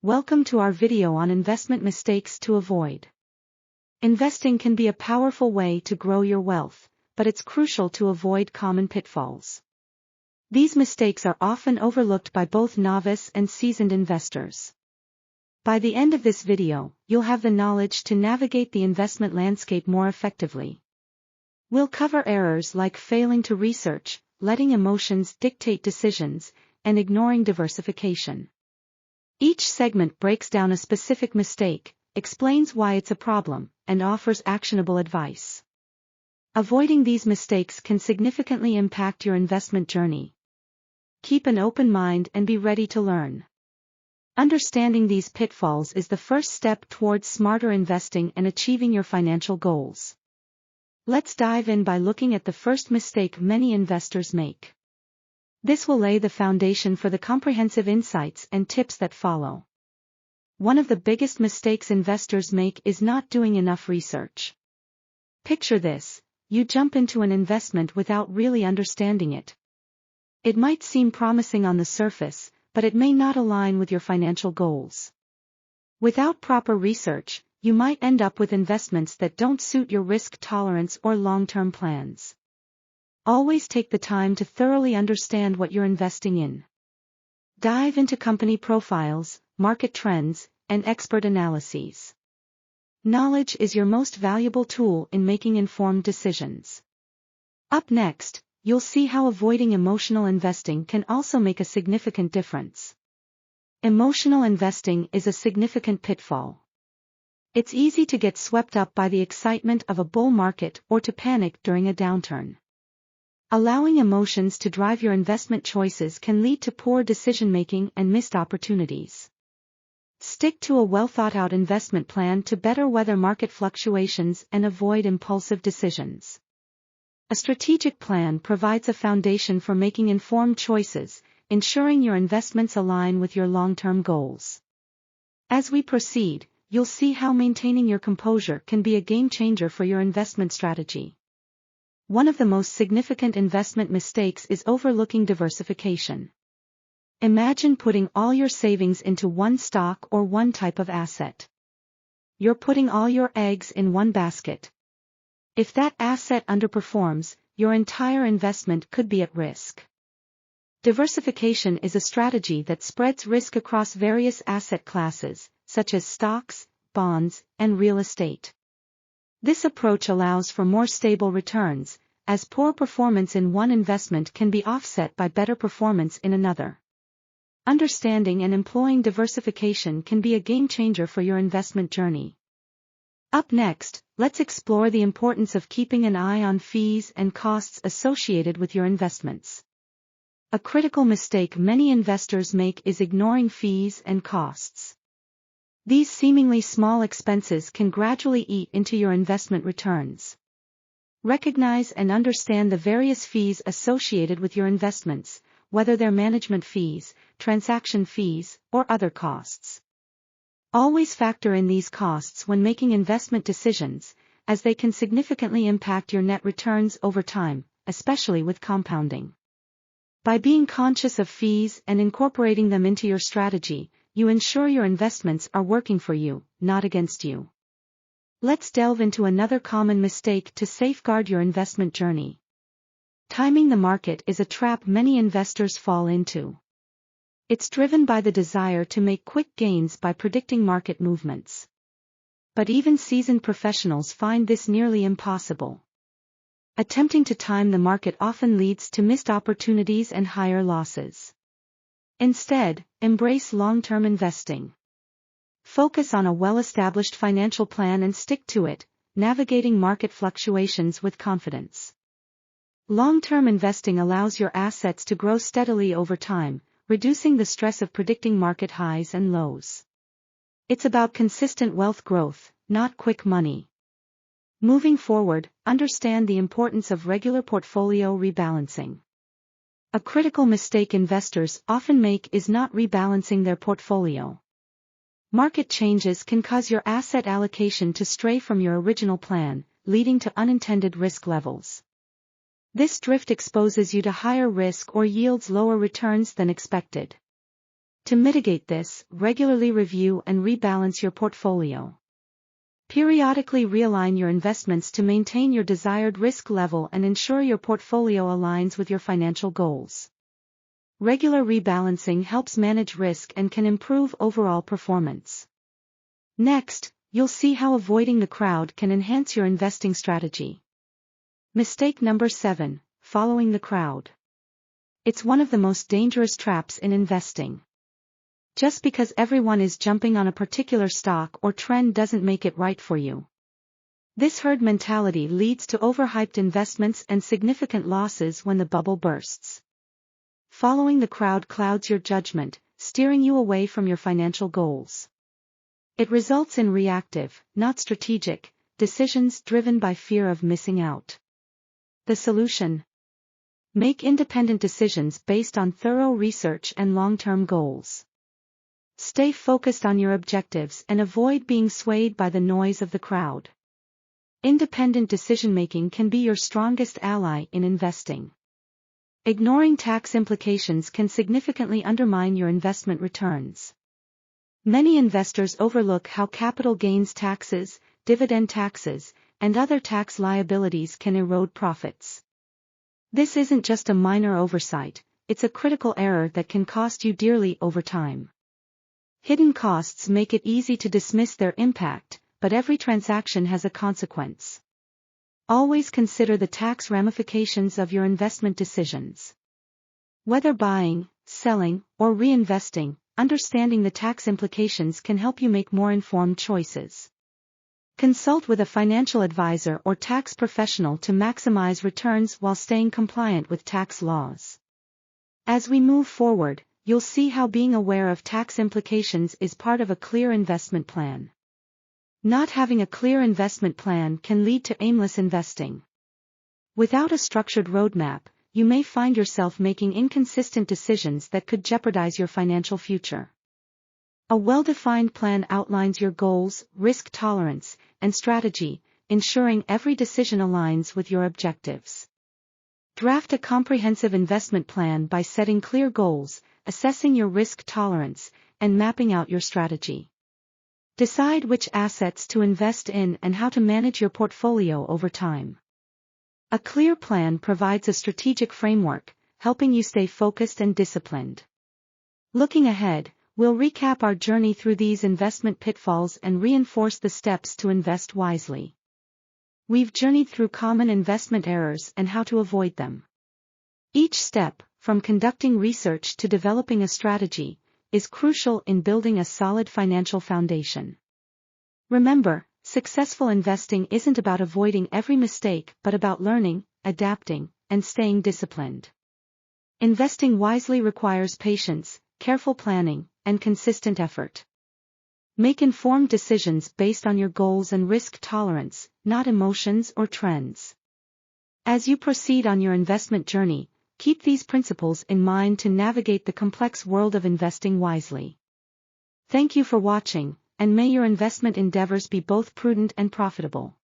Welcome to our video on investment mistakes to avoid. Investing can be a powerful way to grow your wealth, but it's crucial to avoid common pitfalls. These mistakes are often overlooked by both novice and seasoned investors. By the end of this video, you'll have the knowledge to navigate the investment landscape more effectively. We'll cover errors like failing to research, letting emotions dictate decisions, and ignoring diversification. Each segment breaks down a specific mistake, explains why it's a problem, and offers actionable advice. Avoiding these mistakes can significantly impact your investment journey. Keep an open mind and be ready to learn. Understanding these pitfalls is the first step towards smarter investing and achieving your financial goals. Let's dive in by looking at the first mistake many investors make. This will lay the foundation for the comprehensive insights and tips that follow. One of the biggest mistakes investors make is not doing enough research. Picture this: you jump into an investment without really understanding it. It might seem promising on the surface, but it may not align with your financial goals. Without proper research, you might end up with investments that don't suit your risk tolerance or long-term plans. Always take the time to thoroughly understand what you're investing in. Dive into company profiles, market trends, and expert analyses. Knowledge is your most valuable tool in making informed decisions. Up next, you'll see how avoiding emotional investing can also make a significant difference. Emotional investing is a significant pitfall. It's easy to get swept up by the excitement of a bull market or to panic during a downturn. Allowing emotions to drive your investment choices can lead to poor decision-making and missed opportunities. Stick to a well-thought-out investment plan to better weather market fluctuations and avoid impulsive decisions. A strategic plan provides a foundation for making informed choices, ensuring your investments align with your long-term goals. As we proceed, you'll see how maintaining your composure can be a game-changer for your investment strategy. One of the most significant investment mistakes is overlooking diversification. Imagine putting all your savings into one stock or one type of asset. You're putting all your eggs in one basket. If that asset underperforms, your entire investment could be at risk. Diversification is a strategy that spreads risk across various asset classes, such as stocks, bonds, and real estate. This approach allows for more stable returns, as poor performance in one investment can be offset by better performance in another. Understanding and employing diversification can be a game-changer for your investment journey. Up next, let's explore the importance of keeping an eye on fees and costs associated with your investments. A critical mistake many investors make is ignoring fees and costs. These seemingly small expenses can gradually eat into your investment returns. Recognize and understand the various fees associated with your investments, whether they're management fees, transaction fees, or other costs. Always factor in these costs when making investment decisions, as they can significantly impact your net returns over time, especially with compounding. By being conscious of fees and incorporating them into your strategy, you ensure your investments are working for you, not against you. Let's delve into another common mistake to safeguard your investment journey. Timing the market is a trap many investors fall into. It's driven by the desire to make quick gains by predicting market movements. But even seasoned professionals find this nearly impossible. Attempting to time the market often leads to missed opportunities and higher losses. Instead, embrace long-term investing. Focus on a well-established financial plan and stick to it, navigating market fluctuations with confidence. Long-term investing allows your assets to grow steadily over time, reducing the stress of predicting market highs and lows. It's about consistent wealth growth, not quick money. Moving forward, understand the importance of regular portfolio rebalancing. A critical mistake investors often make is not rebalancing their portfolio. Market changes can cause your asset allocation to stray from your original plan, leading to unintended risk levels. This drift exposes you to higher risk or yields lower returns than expected. To mitigate this, regularly review and rebalance your portfolio. Periodically realign your investments to maintain your desired risk level and ensure your portfolio aligns with your financial goals. Regular rebalancing helps manage risk and can improve overall performance. Next, you'll see how avoiding the crowd can enhance your investing strategy. Mistake number 7, following the crowd. It's one of the most dangerous traps in investing. Just because everyone is jumping on a particular stock or trend doesn't make it right for you. This herd mentality leads to overhyped investments and significant losses when the bubble bursts. Following the crowd clouds your judgment, steering you away from your financial goals. It results in reactive, not strategic, decisions driven by fear of missing out. The solution: make independent decisions based on thorough research and long-term goals. Stay focused on your objectives and avoid being swayed by the noise of the crowd. Independent decision-making can be your strongest ally in investing. Ignoring tax implications can significantly undermine your investment returns. Many investors overlook how capital gains taxes, dividend taxes, and other tax liabilities can erode profits. This isn't just a minor oversight, it's a critical error that can cost you dearly over time. Hidden costs make it easy to dismiss their impact, but every transaction has a consequence. Always consider the tax ramifications of your investment decisions. Whether buying, selling, or reinvesting, understanding the tax implications can help you make more informed choices. Consult with a financial advisor or tax professional to maximize returns while staying compliant with tax laws. As we move forward, you'll see how being aware of tax implications is part of a clear investment plan. Not having a clear investment plan can lead to aimless investing. Without a structured roadmap, you may find yourself making inconsistent decisions that could jeopardize your financial future. A well-defined plan outlines your goals, risk tolerance, and strategy, ensuring every decision aligns with your objectives. Draft a comprehensive investment plan by setting clear goals, assessing your risk tolerance, and mapping out your strategy. Decide which assets to invest in and how to manage your portfolio over time. A clear plan provides a strategic framework, helping you stay focused and disciplined. Looking ahead, we'll recap our journey through these investment pitfalls and reinforce the steps to invest wisely. We've journeyed through common investment errors and how to avoid them. Each step, from conducting research to developing a strategy, is crucial in building a solid financial foundation. Remember, successful investing isn't about avoiding every mistake but about learning, adapting, and staying disciplined. Investing wisely requires patience, careful planning, and consistent effort. Make informed decisions based on your goals and risk tolerance, not emotions or trends. As you proceed on your investment journey, keep these principles in mind to navigate the complex world of investing wisely. Thank you for watching, and may your investment endeavors be both prudent and profitable.